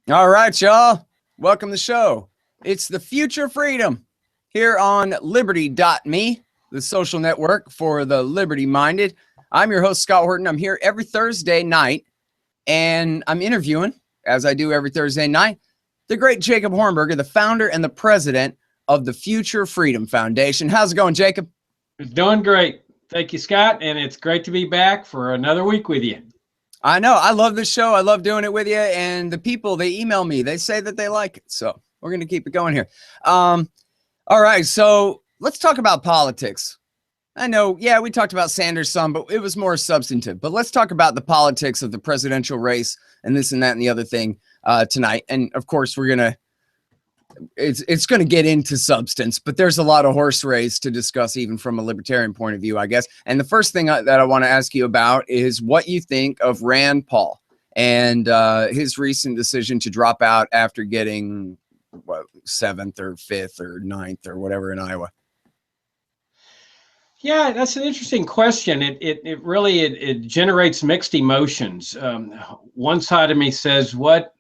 All right, y'all. Welcome to the show. It's the future freedom here on Liberty.me, the social network for the liberty minded. I'm your host, Scott Horton. I'm here every Thursday night, and I'm interviewing, as I do every Thursday night, the great Jacob Hornberger, the founder and the president of the Future Freedom Foundation. How's it going, Jacob? It's doing great. Thank you, Scott. And it's great to be back for another week with you. I know. I love this show. I love doing it with you. And the people, they email me. They say that they like it. So we're going to keep it going here. All right. So let's talk about politics. I know, yeah, we talked about Sanders some, but it was more substantive. But let's talk about the politics of the presidential race and this and that and the other thing tonight. And of course, we're going to it's going to get into substance, but there's a lot of horse race to discuss, even from a libertarian point of view, I guess. And the first thing that I want to ask you about is what you think of Rand Paul and his recent decision to drop out after getting what, 7th or 5th or 9th or whatever in Iowa. Yeah, that's an interesting question. It really generates mixed emotions. One side of me says, what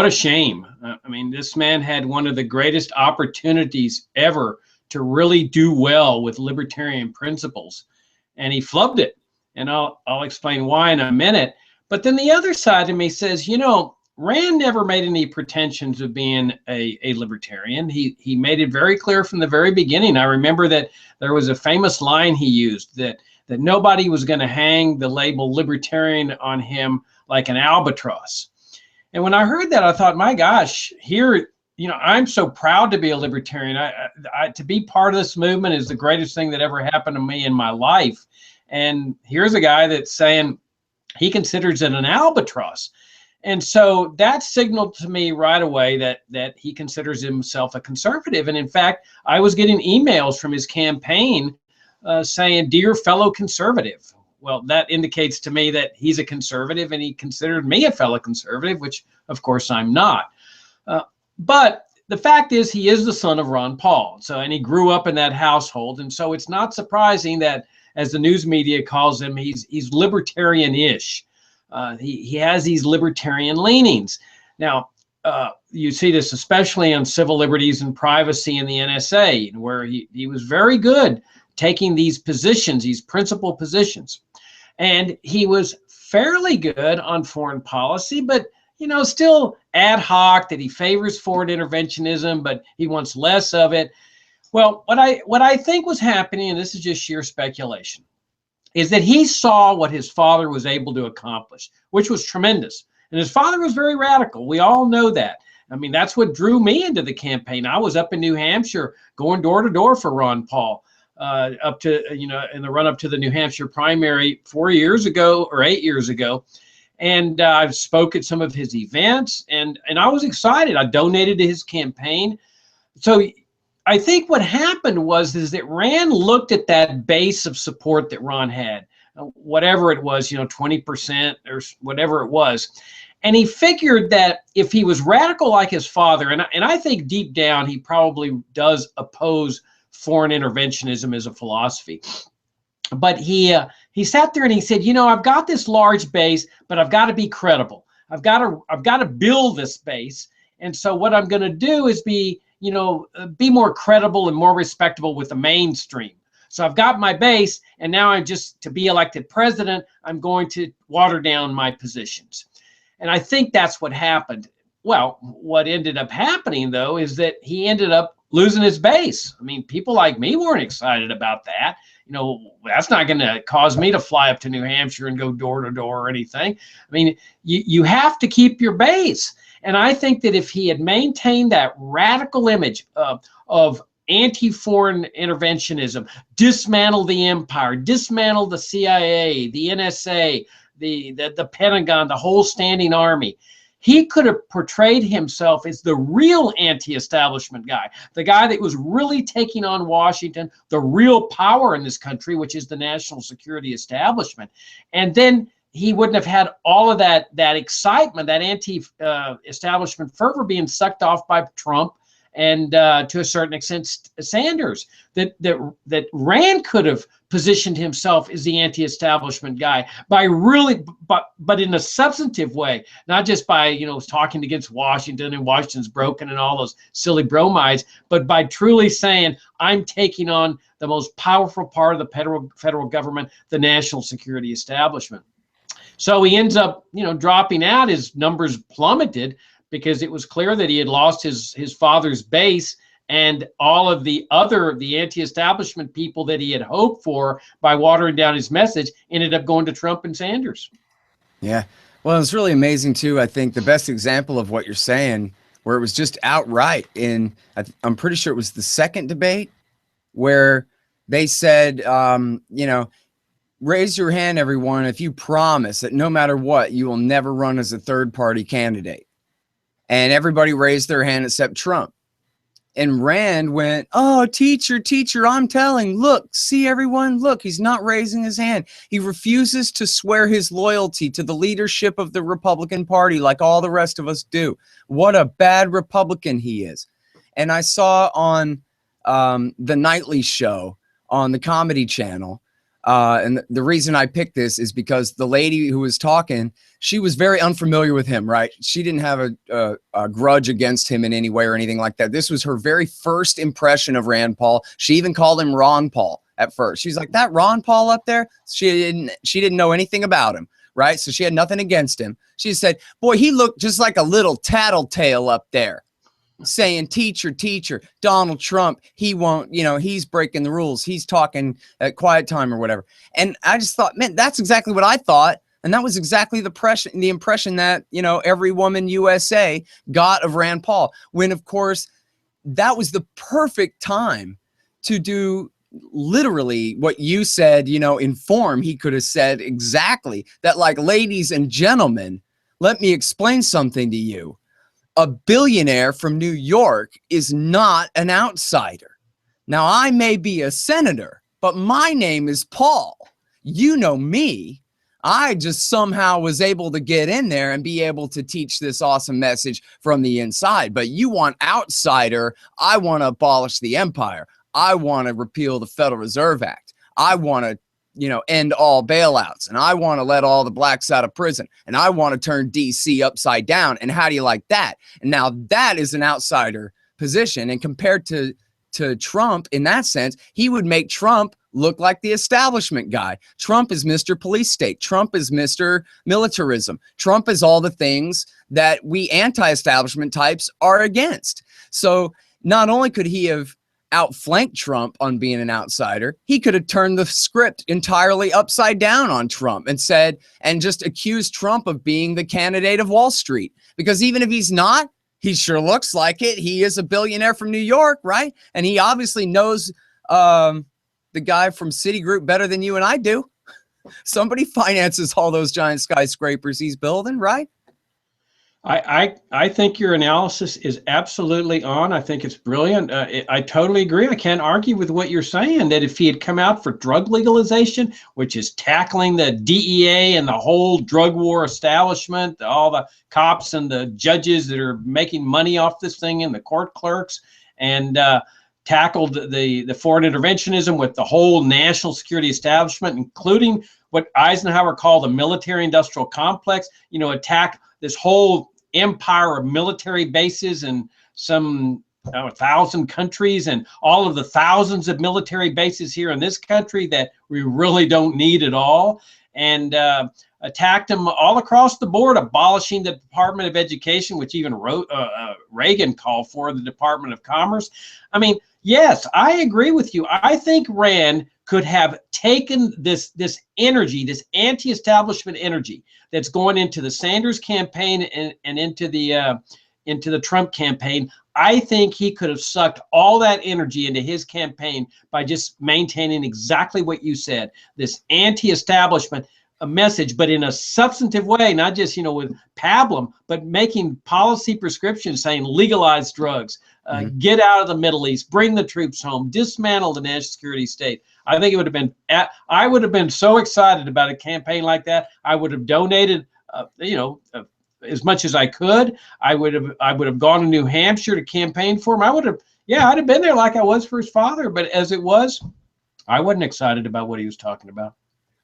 a shame. I mean, this man had one of the greatest opportunities ever to really do well with libertarian principles, and he flubbed it. And I'll explain why in a minute. But then the other side of me says, Rand never made any pretensions of being a libertarian. He made it very clear from the very beginning. I remember that there was a famous line he used that nobody was going to hang the label libertarian on him like an albatross. And when I heard that, I thought, my gosh, here, I'm so proud to be a libertarian. To be part of this movement is the greatest thing that ever happened to me in my life. And here's a guy that's saying he considers it an albatross. And so that signaled to me right away that he considers himself a conservative. And in fact, I was getting emails from his campaign saying, "Dear fellow conservative." Well, that indicates to me that he's a conservative, and he considered me a fellow conservative, which of course I'm not. But the fact is, he is the son of Ron Paul. And he grew up in that household. And so it's not surprising that, as the news media calls him, he's libertarian-ish. He has these libertarian leanings. Now, you see this especially on civil liberties and privacy in the NSA, where he was very good taking these positions, these principal positions. And he was fairly good on foreign policy, but still ad hoc, that he favors foreign interventionism, but he wants less of it. Well, what I think was happening, and this is just sheer speculation, is that he saw what his father was able to accomplish, which was tremendous. And his father was very radical. We all know that. I mean, that's what drew me into the campaign. I was up in New Hampshire going door to door for Ron Paul, up to, in the run up to the New Hampshire primary 4 years ago or 8 years ago. And I've spoke at some of his events, and I was excited. I donated to his campaign. So I think what happened was that Rand looked at that base of support that Ron had, whatever it was, 20% or whatever it was. And he figured that if he was radical like his father, and I think deep down he probably does oppose foreign interventionism as a philosophy. But he sat there and he said, I've got this large base, but I've got to be credible. I've got to build this base. And so what I'm going to do is be more credible and more respectable with the mainstream. So I've got my base, and now to be elected president, I'm going to water down my positions. And I think that's what happened. Well, what ended up happening, though, is that he ended up losing his base. I mean, people like me weren't excited about that. That's not going to cause me to fly up to New Hampshire and go door to door or anything. I mean, you have to keep your base. And I think that if he had maintained that radical image of anti-foreign interventionism, dismantle the empire, dismantle the CIA, the NSA, the Pentagon, the whole standing army, he could have portrayed himself as the real anti-establishment guy, the guy that was really taking on Washington, the real power in this country, which is the national security establishment. And then he wouldn't have had all of that excitement, that anti-establishment fervor being sucked off by Trump and to a certain extent Sanders. That Rand could have positioned himself as the anti-establishment guy by really, but in a substantive way, not just by talking against Washington and Washington's broken and all those silly bromides, but by truly saying, I'm taking on the most powerful part of the federal government, the national security establishment. So he ends up, dropping out. His numbers plummeted because it was clear that he had lost his father's base, and all of the anti-establishment people that he had hoped for by watering down his message ended up going to Trump and Sanders. Yeah. Well, it's really amazing too. I think the best example of what you're saying, where it was just outright I'm pretty sure it was the second debate where they said, raise your hand, everyone, if you promise that no matter what, you will never run as a third-party candidate. And everybody raised their hand except Trump. And Rand went, oh, teacher, I'm telling, look, see everyone, look, he's not raising his hand. He refuses to swear his loyalty to the leadership of the Republican Party like all the rest of us do. What a bad Republican he is. And I saw on the nightly show on the Comedy Channel, and the reason I picked this is because the lady who was talking, she was very unfamiliar with him, right? She didn't have a grudge against him in any way or anything like that. This was her very first impression of Rand Paul. She even called him Ron Paul at first. She's like, that Ron Paul up there? She didn't know anything about him, right? So she had nothing against him. She said, boy, he looked just like a little tattletale up there, saying, teacher, Donald Trump, he won't, he's breaking the rules. He's talking at quiet time or whatever. And I just thought, man, that's exactly what I thought. And that was exactly the impression that, every woman USA got of Rand Paul, when, of course, that was the perfect time to do literally what you said, in form. He could have said exactly that, like, ladies and gentlemen, let me explain something to you. A billionaire from New York is not an outsider. Now, I may be a senator, but my name is Paul. You know me. I just somehow was able to get in there and be able to teach this awesome message from the inside. But you want outsider. I want to abolish the empire. I want to repeal the Federal Reserve Act. I want to end all bailouts, and I want to let all the blacks out of prison, and I want to turn DC upside down. And how do you like that? And now that is an outsider position. And compared to Trump, in that sense, he would make Trump look like the establishment guy. Trump is Mr. Police State. Trump is Mr. Militarism. Trump is all the things that we anti-establishment types are against. So not only could he have outflanked Trump on being an outsider, he could have turned the script entirely upside down on Trump and just accused Trump of being the candidate of Wall Street. Because even if he's not, he sure looks like it. He is a billionaire from New York, right? And he obviously knows the guy from Citigroup better than you and I do. Somebody finances all those giant skyscrapers he's building, right? I think your analysis is absolutely on. I think it's brilliant. I totally agree. I can't argue with what you're saying, that if he had come out for drug legalization, which is tackling the DEA and the whole drug war establishment, all the cops and the judges that are making money off this thing and the court clerks, and tackled the foreign interventionism with the whole national security establishment, including what Eisenhower called the military-industrial complex, attack this whole empire of military bases in some 1,000 countries, and all of the thousands of military bases here in this country that we really don't need at all, and attacked them all across the board, abolishing the Department of Education, which even Reagan called for, the Department of Commerce. I mean, yes, I agree with you. I think Rand could have taken this energy, this anti-establishment energy that's going into the Sanders campaign and into the Trump campaign. I think he could have sucked all that energy into his campaign by just maintaining exactly what you said, this anti-establishment message, but in a substantive way, not just, with pablum, but making policy prescriptions saying legalize drugs, get out of the Middle East, bring the troops home, dismantle the national security state. I think it would have been, I would have been so excited about a campaign like that. I would have donated, as much as I could. I would have gone to New Hampshire to campaign for him. I'd have been there like I was for his father. But as it was, I wasn't excited about what he was talking about.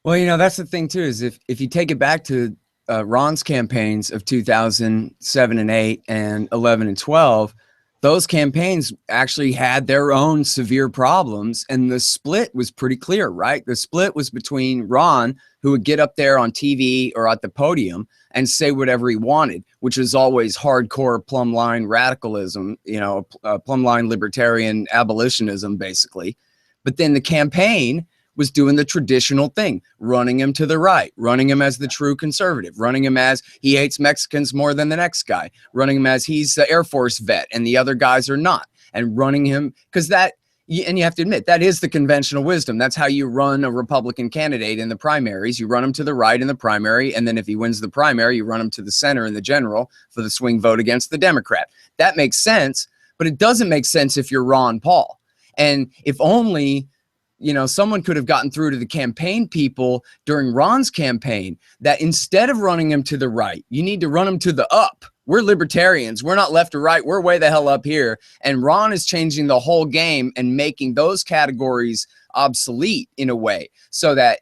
Well, you know, that's the thing too, is if you take it back to Ron's campaigns of 2007 and 8 and 11 and 12, those campaigns actually had their own severe problems, and the split was pretty clear, right? The split was between Ron, who would get up there on TV or at the podium and say whatever he wanted, which is always hardcore plumb-line radicalism, you know, plumb-line libertarian abolitionism, basically. But then the campaign was doing the traditional thing, running him to the right, running him as the true conservative, running him as he hates Mexicans more than the next guy, running him as he's the Air Force vet and the other guys are not, and running him because that, and you have to admit, that is the conventional wisdom. That's how you run a Republican candidate in the primaries. You run him to the right in the primary, and then if he wins the primary, you run him to the center in the general for the swing vote against the Democrat. That makes sense, but it doesn't make sense if you're Ron Paul. And if only, you know, someone could have gotten through to the campaign people during Ron's campaign that instead of running him to the right, you need to run him to the up. We're libertarians. We're not left or right. We're way the hell up here. And Ron is changing the whole game and making those categories obsolete in a way so that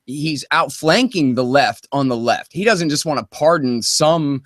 he's outflanking the left on the left. He doesn't just want to pardon some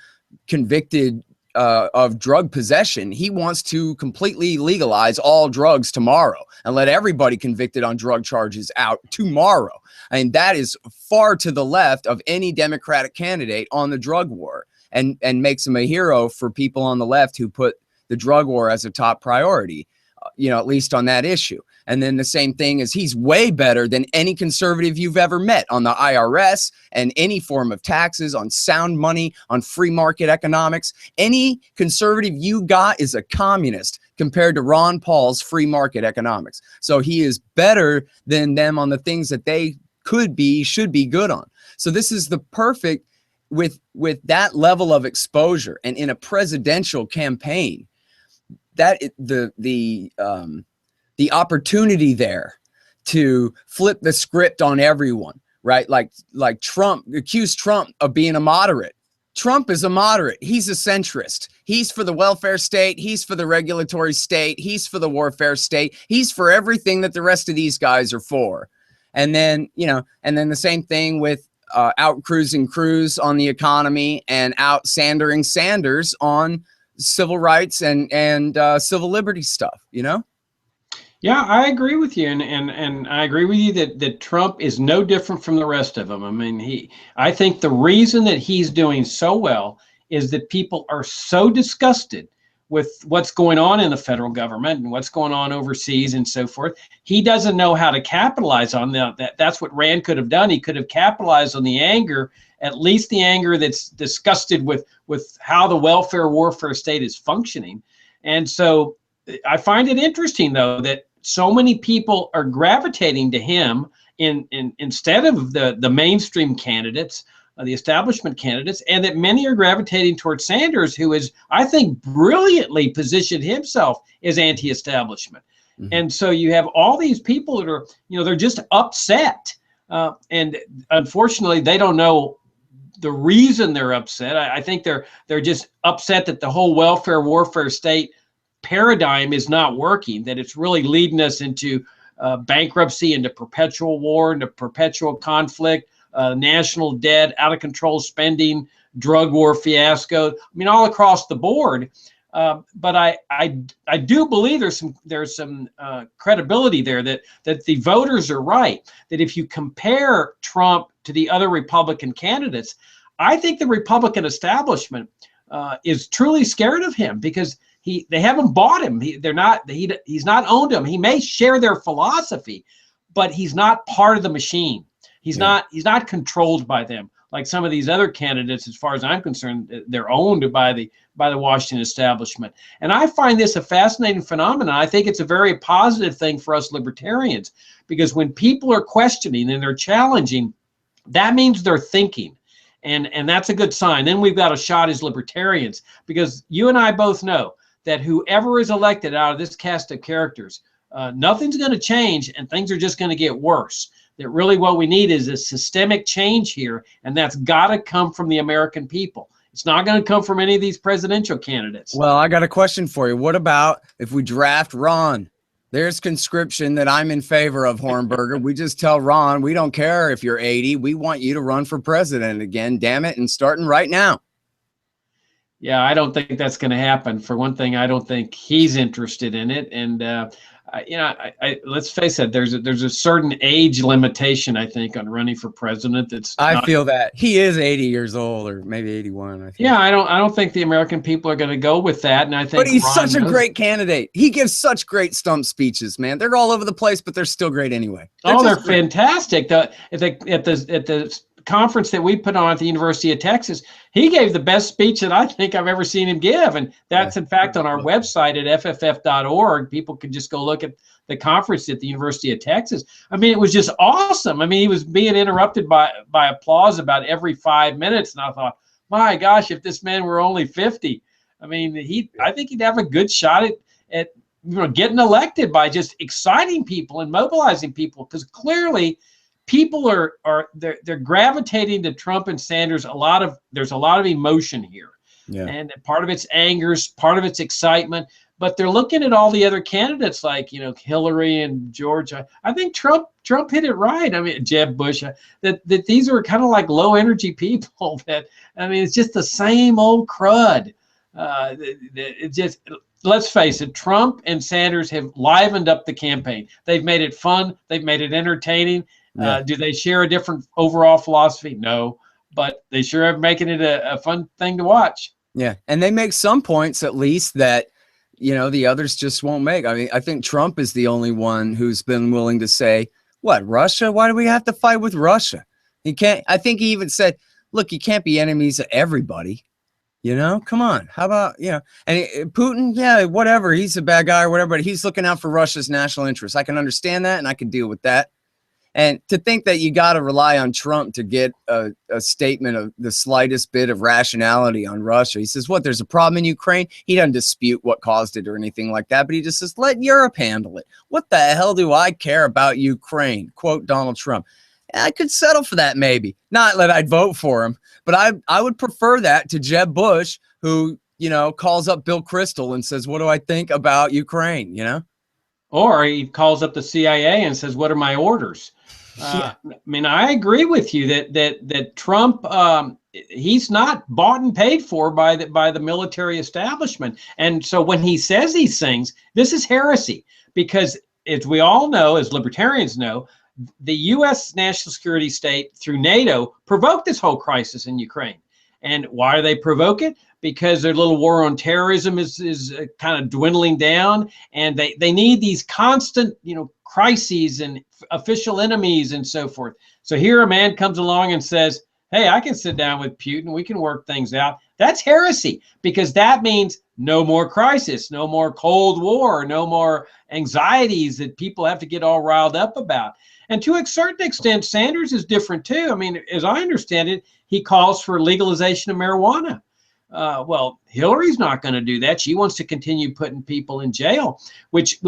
convicted of drug possession. He wants to completely legalize all drugs tomorrow and let everybody convicted on drug charges out tomorrow. And that is far to the left of any Democratic candidate on the drug war, and makes him a hero for people on the left who put the drug war as a top priority, you know, at least on that issue. And then the same thing is he's way better than any conservative you've ever met on the IRS and any form of taxes, on sound money, on free market economics. Any conservative you got is a communist compared to Ron Paul's free market economics. So he is better than them on the things that they could be, should be good on. So this is the perfect, with that level of exposure and in a presidential campaign, that the opportunity there to flip the script on everyone, right? Like Trump, accused Trump of being a moderate. Trump is a moderate. He's a centrist. He's for the welfare state. He's for the regulatory state. He's for the warfare state. He's for everything that the rest of these guys are for. And then, you know, and then the same thing with out cruising Cruz on the economy and out Sandering Sanders on civil rights and civil liberty stuff, you know? Yeah, I agree with you, and I agree with you that Trump is no different from the rest of them. I mean, I think the reason that he's doing so well is that people are so disgusted with what's going on in the federal government and what's going on overseas and so forth. He doesn't know how to capitalize on that. That's what Rand could have done. He could have capitalized on the anger, at least the anger that's disgusted with how the welfare warfare state is functioning. And so I find it interesting, though, that so many people are gravitating to him instead of the mainstream candidates, the establishment candidates, and that many are gravitating towards Sanders, who is, I think, brilliantly positioned himself as anti-establishment. Mm-hmm. And so you have all these people that are, you know, they're just upset. And unfortunately, they don't know the reason they're upset. I think they're just upset that the whole welfare warfare state paradigm is not working, that it's really leading us into bankruptcy, into perpetual war, into perpetual conflict, national debt, out of control spending, drug war fiasco. I mean, all across the board. But I do believe there's some credibility there that the voters are right, that if you compare Trump to the other Republican candidates, I think the Republican establishment is truly scared of him because they haven't bought him. He's not owned him. He may share their philosophy, but he's not part of the machine. He's not controlled by them like some of these other candidates. As far as I'm concerned, they're owned by the Washington establishment. And I find this a fascinating phenomenon. I think it's a very positive thing for us libertarians, because when people are questioning and they're challenging, that means they're thinking. And that's a good sign. Then we've got a shot as libertarians, because you and I both know that whoever is elected out of this cast of characters, nothing's going to change and things are just going to get worse. That really what we need is a systemic change here, and that's got to come from the American people. It's not going to come from any of these presidential candidates. Well, I got a question for you. What about if we draft Ron? There's conscription that I'm in favor of, Hornberger. We just tell Ron, we don't care if you're 80. We want you to run for president again, damn it, and starting right now. Yeah, I don't think that's going to happen. For one thing, I don't think he's interested in it. And, let's face it, there's a certain age limitation, I think, on running for president. I feel that he is 80 years old, or maybe 81. I think. Yeah, I don't think the American people are going to go with that. And I think, but he's such a great candidate. He gives such great stump speeches, man. They're all over the place, but they're still great anyway. They're fantastic. At the conference that we put on at the University of Texas, he gave the best speech that I think I've ever seen him give. And that's in fact on our website at fff.org. People can just go look at the conference at the University of Texas. I mean, it was just awesome. I mean, he was being interrupted by applause about every 5 minutes. And I thought, my gosh, if this man were only 50, I mean, I think he'd have a good shot at getting elected by just exciting people and mobilizing people, because clearly people they're gravitating to Trump and Sanders. There's a lot of emotion here. Yeah. And part of it's anger, part of it's excitement, but they're looking at all the other candidates like, Hillary and George. I think Trump hit it right. I mean, Jeb Bush, that these are kind of like low energy people it's just the same old crud. Let's face it, Trump and Sanders have livened up the campaign. They've made it fun. They've made it entertaining. Yeah. Do they share a different overall philosophy? No, but they sure are making it a fun thing to watch. Yeah, and they make some points at least that the others just won't make. I mean, I think Trump is the only one who's been willing to say, "What, Russia? Why do we have to fight with Russia?" He can't. I think he even said, "Look, you can't be enemies of everybody. Come on. How about and Putin? Yeah, whatever. He's a bad guy or whatever, but he's looking out for Russia's national interests. I can understand that, and I can deal with that." And to think that you got to rely on Trump to get a statement of the slightest bit of rationality on Russia. He says, what, there's a problem in Ukraine? He doesn't dispute what caused it or anything like that, but he just says, let Europe handle it. What the hell do I care about Ukraine? Quote Donald Trump. I could settle for that maybe. Not that I'd vote for him, but I would prefer that to Jeb Bush, who, calls up Bill Kristol and says, what do I think about Ukraine, Or he calls up the CIA and says, what are my orders? Yeah. I mean, I agree with you that Trump, he's not bought and paid for by the military establishment. And so when he says these things, this is heresy, because as we all know, as libertarians know, the U.S. national security state through NATO provoked this whole crisis in Ukraine. And why do they provoke it? Because their little war on terrorism is kind of dwindling down, and they need these constant, crises and official enemies and so forth. So here a man comes along and says, hey, I can sit down with Putin. We can work things out. That's heresy, because that means no more crisis, no more Cold War, no more anxieties that people have to get all riled up about. And to a certain extent, Sanders is different too. I mean, as I understand it, he calls for legalization of marijuana. Well, Hillary's not going to do that. She wants to continue putting people in jail, which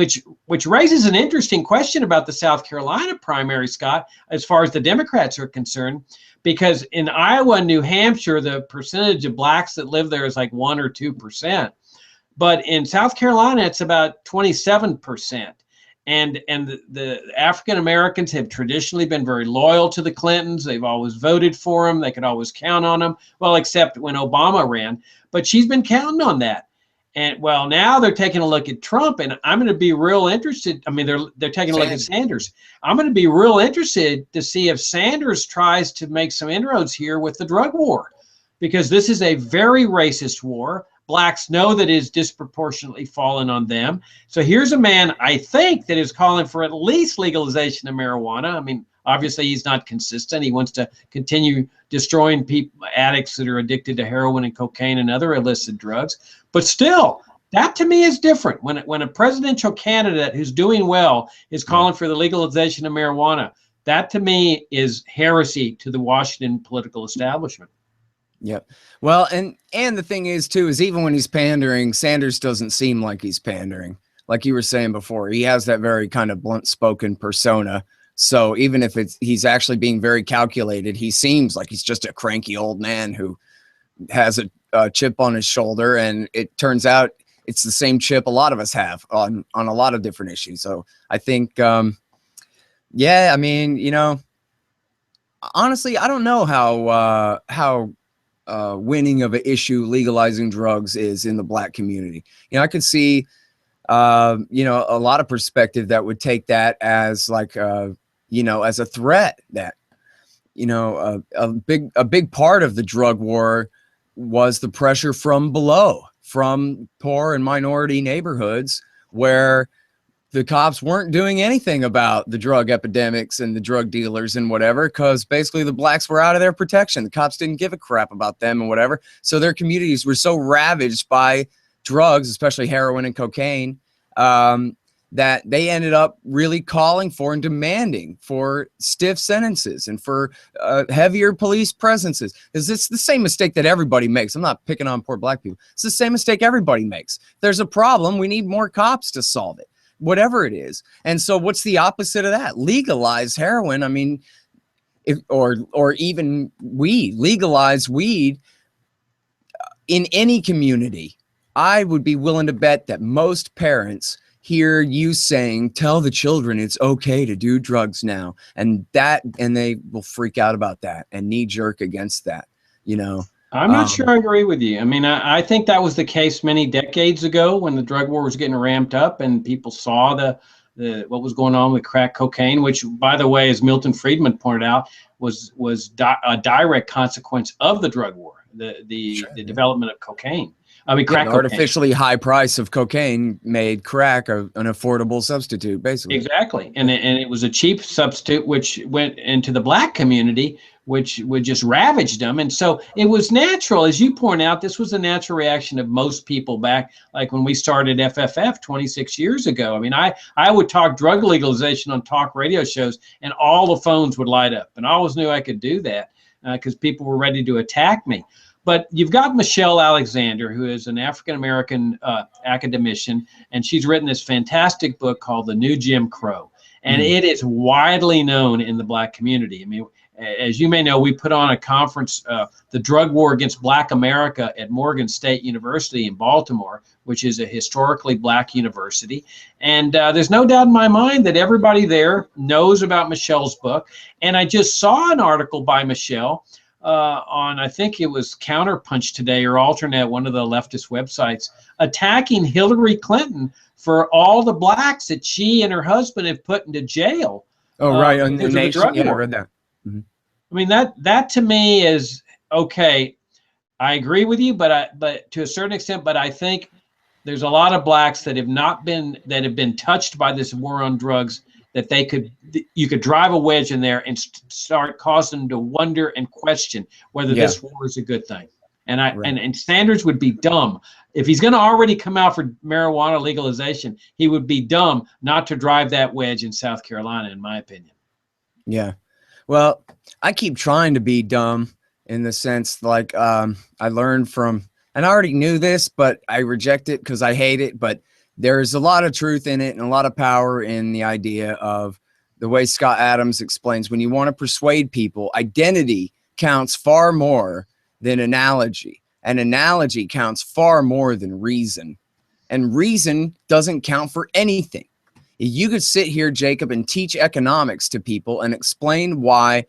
raises an interesting question about the South Carolina primary, Scott, as far as the Democrats are concerned, because in Iowa and New Hampshire, the percentage of blacks that live there is like 1 or 2%. But in South Carolina, it's about 27%. And the African Americans have traditionally been very loyal to the Clintons. They've always voted for them. They could always count on them. Well, except when Obama ran. But she's been counting on that. And well, now they're taking a look at Trump, and I'm going to be real interested. I mean, they're taking a look at Sanders. I'm going to be real interested to see if Sanders tries to make some inroads here with the drug war, because this is a very racist war. Blacks know that it is disproportionately fallen on them. So here's a man, I think, that is calling for at least legalization of marijuana. I mean, obviously he's not consistent. He wants to continue destroying addicts that are addicted to heroin and cocaine and other illicit drugs. But still, that to me is different. When a presidential candidate who's doing well is calling for the legalization of marijuana, that to me is heresy to the Washington political establishment. Yep. Well, and the thing is too, is even when he's pandering, Sanders doesn't seem like he's pandering. Like you were saying before, he has that very kind of blunt spoken persona. So even if he's actually being very calculated, he seems like he's just a cranky old man who has a chip on his shoulder, and it turns out it's the same chip a lot of us have on a lot of different issues. So I think, yeah, I mean, you know, honestly, I don't know how winning of an issue legalizing drugs is in the Black community. You know, I could see, you know, a lot of perspective that would take that as like, you know, as a threat that, you know, a big part of the drug war was the pressure from below, from poor and minority neighborhoods where the cops weren't doing anything about the drug epidemics and the drug dealers and whatever, because basically the blacks were out of their protection. The cops didn't give a crap about them and whatever. So their communities were so ravaged by drugs, especially heroin and cocaine, that they ended up really calling for and demanding for stiff sentences and for heavier police presences. Because it's the same mistake that everybody makes. I'm not picking on poor Black people. It's the same mistake everybody makes. If there's a problem, we need more cops to solve it, whatever it is. And so what's the opposite of that? Legalize heroin. I mean, or even weed, legalize weed in any community. I would be willing to bet that most parents hear you saying, tell the children it's okay to do drugs now. And they will freak out about that and knee jerk against that, you know. I'm not sure I agree with you. I mean, I think that was the case many decades ago when the drug war was getting ramped up and people saw the what was going on with crack cocaine, which, by the way, as Milton Friedman pointed out, was a direct consequence of the drug war, the development of cocaine. I mean, crack cocaine. Artificially high price of cocaine made crack an affordable substitute, basically. Exactly, and it was a cheap substitute, which went into the Black community, which would just ravage them. And so it was natural, as you point out, this was a natural reaction of most people back, like when we started FFF 26 years ago. I mean, I would talk drug legalization on talk radio shows, and all the phones would light up, and I always knew I could do that because people were ready to attack me. But you've got Michelle Alexander, who is an African-American academician, and she's written this fantastic book called The New Jim Crow. And it is widely known in the Black community. I mean, as you may know, we put on a conference, The Drug War Against Black America, at Morgan State University in Baltimore, which is a historically Black university. And there's no doubt in my mind that everybody there knows about Michelle's book. And I just saw an article by Michelle on, I think it was Counterpunch Today or Alternate, one of the leftist websites, attacking Hillary Clinton for all the Blacks that she and her husband have put into jail. Oh, right. On the nation. Yeah, I read that. Mm-hmm. I mean, that to me is okay. I agree with you, but to a certain extent, but I think there's a lot of Blacks that have been touched by this war on drugs, that you could drive a wedge in there and start causing them to wonder and question whether this war is a good thing. And and Sanders would be dumb if he's going to already come out for marijuana legalization. He would be dumb not to drive that wedge in South Carolina, in my opinion. Yeah. Well, I keep trying to be dumb in the sense, like, I learned from, and I already knew this, but I reject it because I hate it. But there's a lot of truth in it and a lot of power in the idea of the way Scott Adams explains, when you want to persuade people, identity counts far more than analogy. And analogy counts far more than reason. And reason doesn't count for anything. You could sit here, Jacob, and teach economics to people and explain why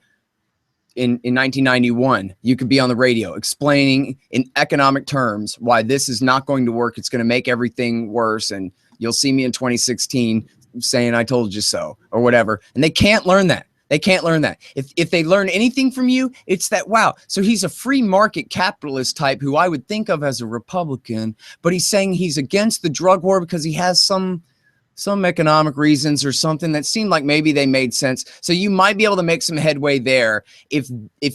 in 1991, you could be on the radio explaining in economic terms why this is not going to work. It's going to make everything worse. And you'll see me in 2016 saying, I told you so, or whatever. And they can't learn that. They can't learn that. If they learn anything from you, it's that, wow, so he's a free market capitalist type who I would think of as a Republican, but he's saying he's against the drug war because he has some economic reasons or something that seemed like maybe they made sense. So you might be able to make some headway there if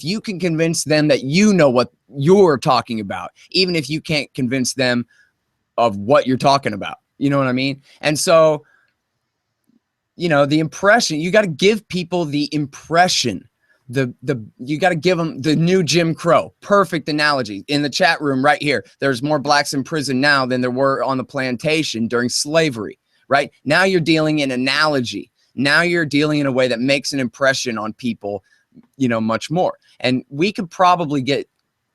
you can convince them that you know what you're talking about, even if you can't convince them of what you're talking about. You know what I mean? And so, you know, the impression, you got to give people the impression, you got to give them the new Jim Crow. Perfect analogy. In the chat room right here, there's more Blacks in prison now than there were on the plantation during slavery. Right now you're dealing in analogy. Now you're dealing in a way that makes an impression on people, you know, much more. And we could probably get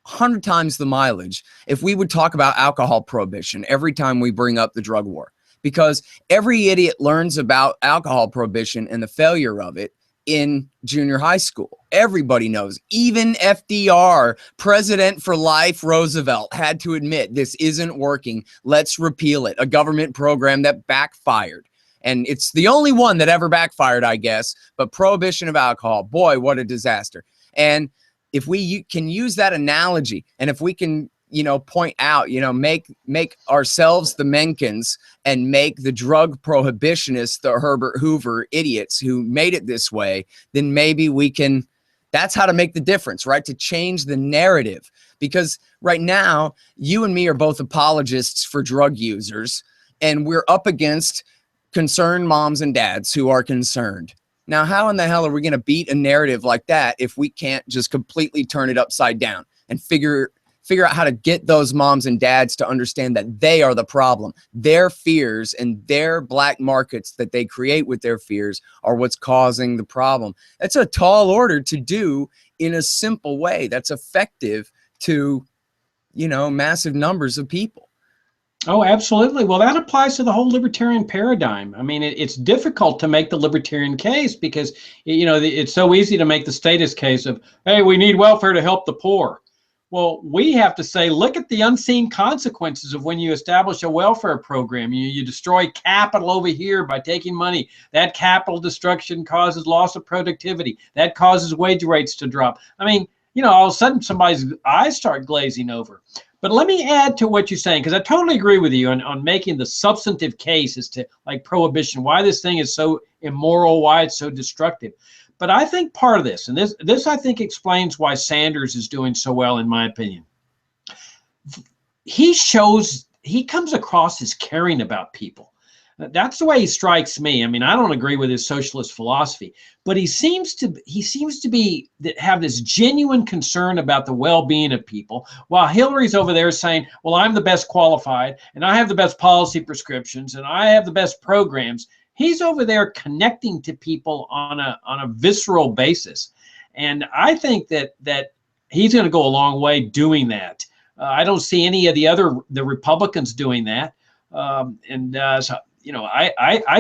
100 times the mileage if we would talk about alcohol prohibition every time we bring up the drug war, because every idiot learns about alcohol prohibition and the failure of it in junior high school. Everybody knows. Even FDR, President for Life Roosevelt, had to admit this isn't working. Let's repeal it. A government program that backfired. And it's the only one that ever backfired, I guess. But prohibition of alcohol, boy, what a disaster. And if we can use that analogy, and if we can, point out, make ourselves the Mencons and make the drug prohibitionists the Herbert Hoover idiots who made it this way, then maybe we can, that's how to make the difference, right? To change the narrative. Because right now, you and me are both apologists for drug users, and we're up against concerned moms and dads who are concerned. Now, how in the hell are we going to beat a narrative like that if we can't just completely turn it upside down and figure out how to get those moms and dads to understand that they are the problem? Their fears and their black markets that they create with their fears are what's causing the problem. That's a tall order to do in a simple way that's effective to, massive numbers of people. Oh, absolutely. Well, that applies to the whole libertarian paradigm. I mean, it's difficult to make the libertarian case because, it's so easy to make the statist case of, hey, we need welfare to help the poor. Well, we have to say, look at the unseen consequences of when you establish a welfare program. You destroy capital over here by taking money. That capital destruction causes loss of productivity. That causes wage rates to drop. I mean, all of a sudden somebody's eyes start glazing over. But let me add to what you're saying, because I totally agree with you on making the substantive case as to like prohibition, why this thing is so immoral, why it's so destructive. But I think part of this, and this I think explains why Sanders is doing so well, in my opinion. He comes across as caring about people. That's the way he strikes me. I mean, I don't agree with his socialist philosophy, but he seems to have this genuine concern about the well-being of people, while Hillary's over there saying, well, I'm the best qualified, and I have the best policy prescriptions, and I have the best programs. He's over there connecting to people on a visceral basis. And I think that he's going to go a long way doing that. I don't see any of the Republicans doing that. I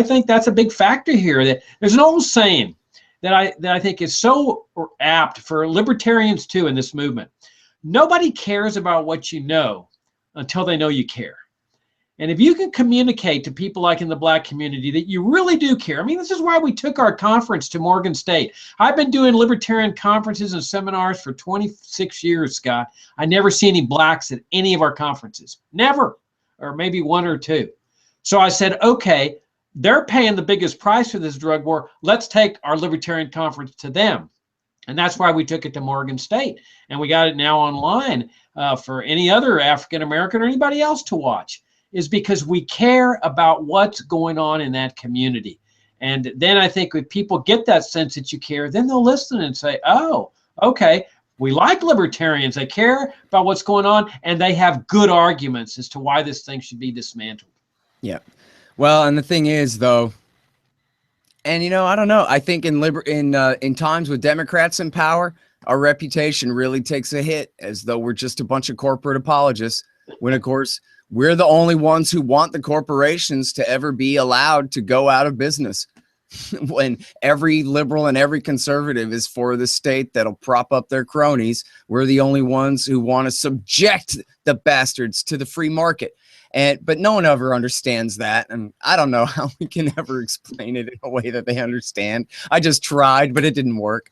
think that's a big factor here. That there's an old saying that I think is so apt for libertarians too in this movement. Nobody cares about what you know until they know you care. And if you can communicate to people like in the black community that you really do care, I mean, this is why we took our conference to Morgan State. I've been doing libertarian conferences and seminars for 26 years, Scott. I never see any blacks at any of our conferences, never, or maybe one or two. So I said, okay, they're paying the biggest price for this drug war. Let's take our libertarian conference to them. And that's why we took it to Morgan State. And we got it now online for any other African-American or anybody else to watch, is because we care about what's going on in that community. And then I think if people get that sense that you care, then they'll listen and say, oh, okay, we like libertarians. They care about what's going on, and they have good arguments as to why this thing should be dismantled. Yeah. Well, and the thing is, though, and I don't know. I think in times with Democrats in power, our reputation really takes a hit, as though we're just a bunch of corporate apologists, when of course we're the only ones who want the corporations to ever be allowed to go out of business. When every liberal and every conservative is for the state that'll prop up their cronies, we're the only ones who want to subject the bastards to the free market. But no one ever understands that. And I don't know how we can ever explain it in a way that they understand. I just tried, but it didn't work.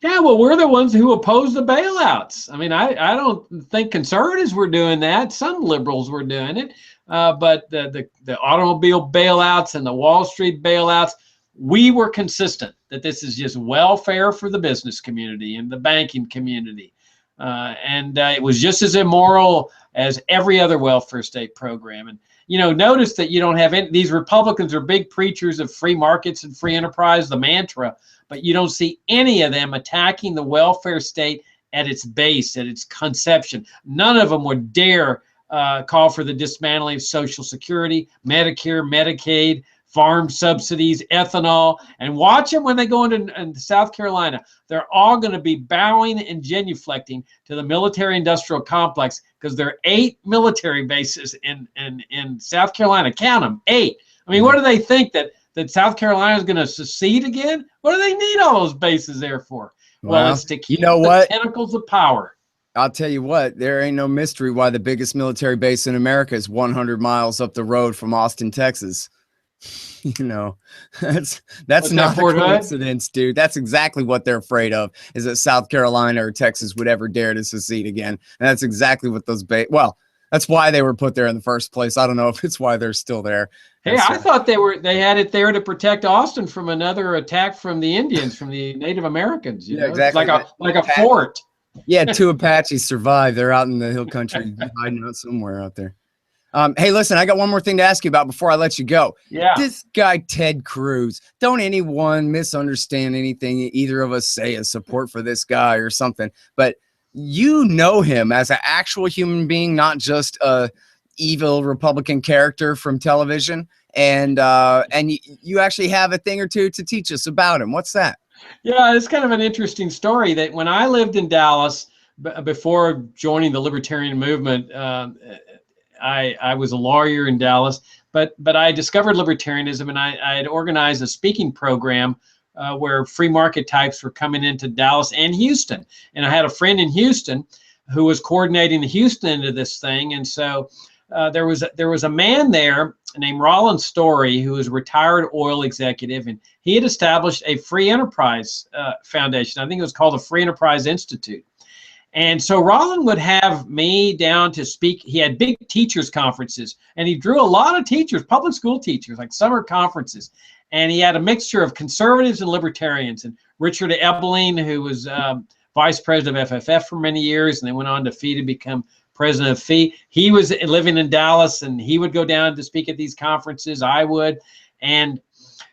Yeah, well, we're the ones who oppose the bailouts. I mean, I don't think conservatives were doing that. Some liberals were doing it. But the automobile bailouts and the Wall Street bailouts, we were consistent that this is just welfare for the business community and the banking community. It was just as immoral as every other welfare state program. And, notice that you don't have any, these Republicans are big preachers of free markets and free enterprise, the mantra, but you don't see any of them attacking the welfare state at its base, at its conception. None of them would dare call for the dismantling of Social Security, Medicare, Medicaid, farm subsidies, ethanol, and watch them when they go into South Carolina. They're all going to be bowing and genuflecting to the military-industrial complex, because there are 8 military bases in South Carolina. Count them, 8. I mean, what do they think, that South Carolina is going to secede again? What do they need all those bases there for? Well, it's to keep the tentacles of power. I'll tell you what, there ain't no mystery why the biggest military base in America is 100 miles up the road from Austin, Texas. You know, that's not a coincidence, dude. That's exactly what they're afraid of, is that South Carolina or Texas would ever dare to secede again. And that's exactly what those well, that's why they were put there in the first place. I don't know if it's why they're still there. Hey, I thought they had it there to protect Austin from another attack from the Indians, from the Native Americans. You know? Exactly. Like a fort. Yeah, 2 Apaches survived. They're out in the hill country, hiding out somewhere out there. Hey, listen, I got one more thing to ask you about before I let you go. Yeah. This guy, Ted Cruz, don't anyone misunderstand anything either of us say as support for this guy or something, but you know him as an actual human being, not just a evil Republican character from television, and you actually have a thing or two to teach us about him. What's that? Yeah, it's kind of an interesting story that when I lived in Dallas before joining the libertarian movement, I was a lawyer in Dallas, but I discovered libertarianism, and I had organized a speaking program where free market types were coming into Dallas and Houston. And I had a friend in Houston who was coordinating the Houston end of this thing. And so there was a man there named Rollin Story, who was a retired oil executive, and he had established a free enterprise foundation. I think it was called the Free Enterprise Institute. And so Rollin would have me down to speak. He had big teachers conferences, and he drew a lot of teachers, public school teachers, like summer conferences. And he had a mixture of conservatives and libertarians. And Richard Ebeling, who was vice president of FFF for many years, and then went on to FEE to become president of FEE. He was living in Dallas, and he would go down to speak at these conferences. I would. And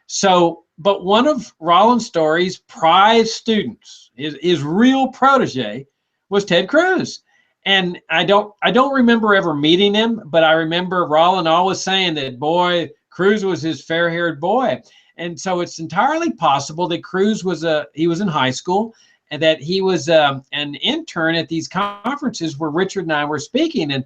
so, but one of Rollin Story's prize students, his real protege, was Ted Cruz. And I don't remember ever meeting him, but I remember Rollin always saying that, boy, Cruz was his fair-haired boy. And so it's entirely possible that Cruz he was in high school, and that he was an intern at these conferences where Richard and I were speaking. And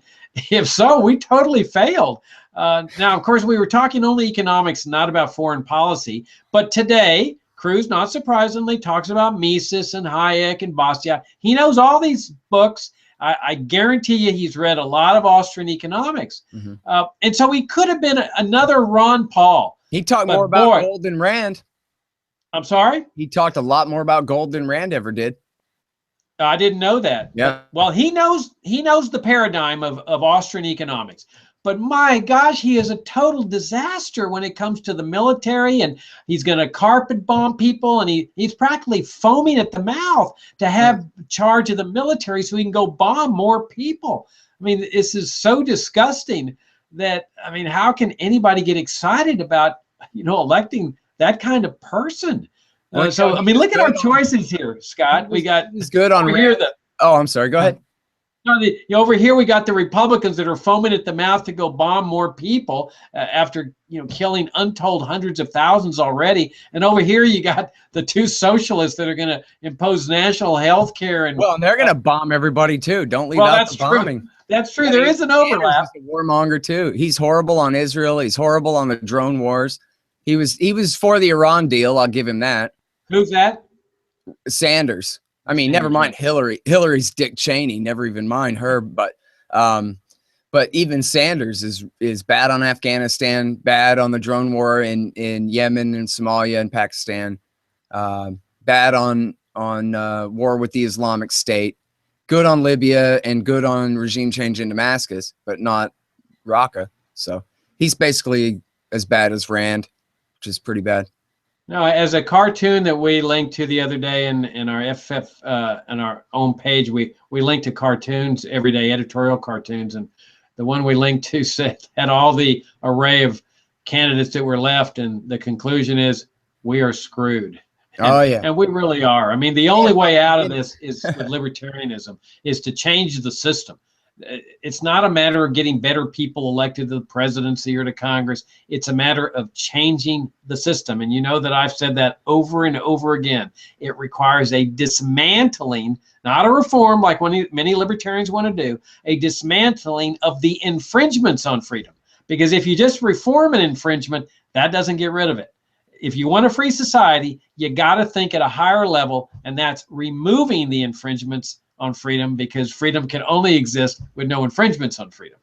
if so, we totally failed. Now, of course, we were talking only economics, not about foreign policy. But today, Cruz, not surprisingly, talks about Mises and Hayek and Bastiat. He knows all these books. I guarantee you he's read a lot of Austrian economics. Mm-hmm. And so he could have been another Ron Paul. He talked more about gold than Rand. I'm sorry? He talked a lot more about gold than Rand ever did. I didn't know that. Yeah. Well, he knows the paradigm of Austrian economics. But my gosh, he is a total disaster when it comes to the military, and he's going to carpet bomb people, and he's practically foaming at the mouth to have charge of the military so he can go bomb more people. I mean, this is so disgusting that, I mean, how can anybody get excited about, electing that kind of person? So, I mean, look at our choices here, Scott. We got he's good on here. Oh, I'm sorry. Go ahead. Over here, we got the Republicans that are foaming at the mouth to go bomb more people after killing untold hundreds of thousands already. And over here, you got the 2 socialists that are going to impose national health care. And they're going to bomb everybody too. Don't leave out the bombing. That's true. There is an overlap. He's a warmonger too. He's horrible on Israel. He's horrible on the drone wars. He was for the Iran deal. I'll give him that. Who's that? Sanders. I mean, never mind Hillary. Hillary's Dick Cheney. Never even mind her. But even Sanders is bad on Afghanistan, bad on the drone war in Yemen and Somalia and Pakistan, bad on war with the Islamic State, good on Libya, and good on regime change in Damascus, but not Raqqa. So he's basically as bad as Rand, which is pretty bad. No, as a cartoon that we linked to the other day in our FF on our own page, we link to cartoons every day, editorial cartoons, and the one we linked to had all the array of candidates that were left, and the conclusion is we are screwed. And we really are. I mean, the only way out of this is with libertarianism, is to change the system. It's not a matter of getting better people elected to the presidency or to Congress. It's a matter of changing the system. And you know that I've said that over and over again. It requires a dismantling, not a reform like many libertarians want to do, a dismantling of the infringements on freedom. Because if you just reform an infringement, that doesn't get rid of it. If you want a free society, you got to think at a higher level, and that's removing the infringements on freedom, because freedom can only exist with no infringements on freedom.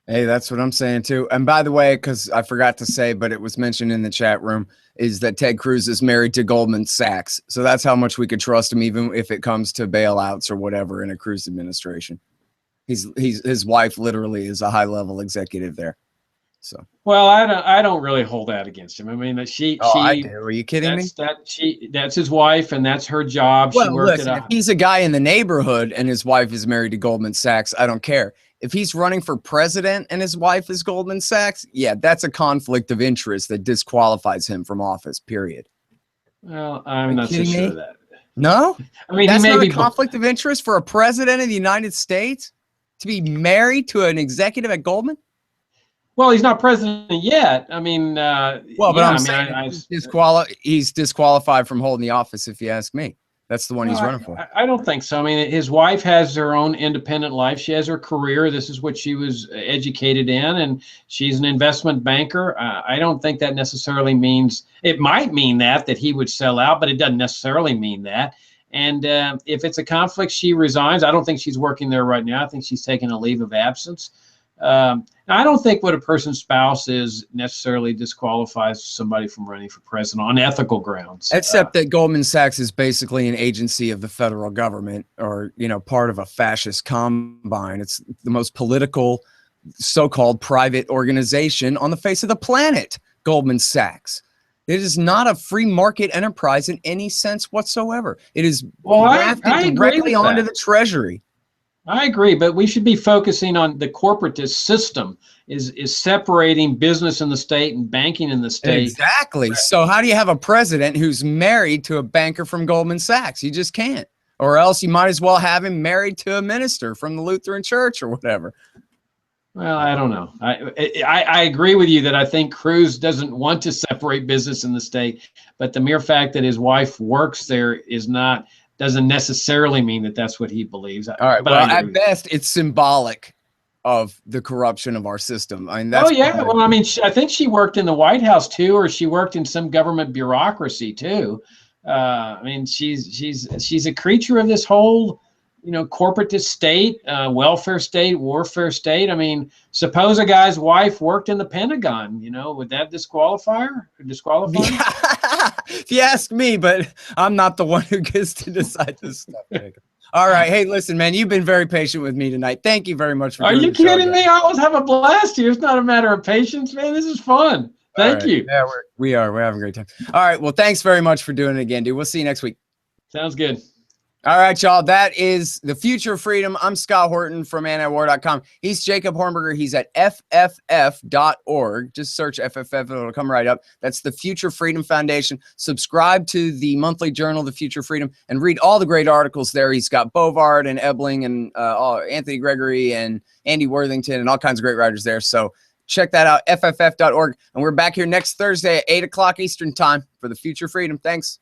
Hey, that's what I'm saying too. And by the way, because I forgot to say, but it was mentioned in the chat room, is that Ted Cruz is married to Goldman Sachs. So that's how much we could trust him, even if it comes to bailouts or whatever in a Cruz administration. His wife literally is a high-level executive there. So, well, I don't really hold that against him. I mean, I do. Are you kidding me? That's his wife, and that's her job. Well, listen, if he's a guy in the neighborhood and his wife is married to Goldman Sachs, I don't care. If he's running for president and his wife is Goldman Sachs, yeah, that's a conflict of interest that disqualifies him from office, period. Well, I'm not so sure of that. No? I mean, that's he may not be a conflict of interest for a president of the United States to be married to an executive at Goldman? Well, he's not president yet. I mean, well, but yeah, I'm saying he's disqualified from holding the office, if you ask me. That's the one he's running for. I don't think so. I mean, his wife has her own independent life. She has her career. This is what she was educated in, and she's an investment banker. I don't think that necessarily means, it might mean that he would sell out, but it doesn't necessarily mean that. And if it's a conflict, she resigns. I don't think she's working there right now. I think she's taking a leave of absence. I don't think what a person's spouse is necessarily disqualifies somebody from running for president on ethical grounds. Except that Goldman Sachs is basically an agency of the federal government, or, you know, part of a fascist combine. It's the most political, so-called private organization on the face of the planet, Goldman Sachs. It is not a free market enterprise in any sense whatsoever. It is drafted directly onto the Treasury. I agree, but we should be focusing on the corporatist system is separating business in the state and banking in the state. Exactly. So how do you have a president who's married to a banker from Goldman Sachs? You just can't. Or else you might as well have him married to a minister from the Lutheran Church or whatever. Well, I don't know. I agree with you that I think Cruz doesn't want to separate business in the state, but the mere fact that his wife works there doesn't necessarily mean that that's what he believes. All right. But well, at best, it's symbolic of the corruption of our system. I mean, that's Well, I mean, I think she worked in the White House too, or she worked in some government bureaucracy too. I mean, she's a creature of this whole, you know, corporatist state, welfare state, warfare state. I mean, suppose a guy's wife worked in the Pentagon, you know, would that disqualify her? If you ask me, but I'm not the one who gets to decide this stuff. All right. Hey, listen, man, you've been very patient with me tonight. Thank you very much for doing the show. Are you kidding me? I always have a blast here. It's not a matter of patience, man. This is fun. Thank you. Yeah, we're having a great time. All right. Well, thanks very much for doing it again, dude. We'll see you next week. Sounds good. All right, y'all. That is The Future of Freedom. I'm Scott Horton from antiwar.com. He's Jacob Hornberger. He's at fff.org. Just search FFF. It'll come right up. That's the Future Freedom Foundation. Subscribe to the monthly journal, The Future Freedom, and read all the great articles there. He's got Bovard and Ebling and Anthony Gregory and Andy Worthington and all kinds of great writers there. So check that out, fff.org. And we're back here next Thursday at 8 o'clock Eastern time for The Future Freedom. Thanks.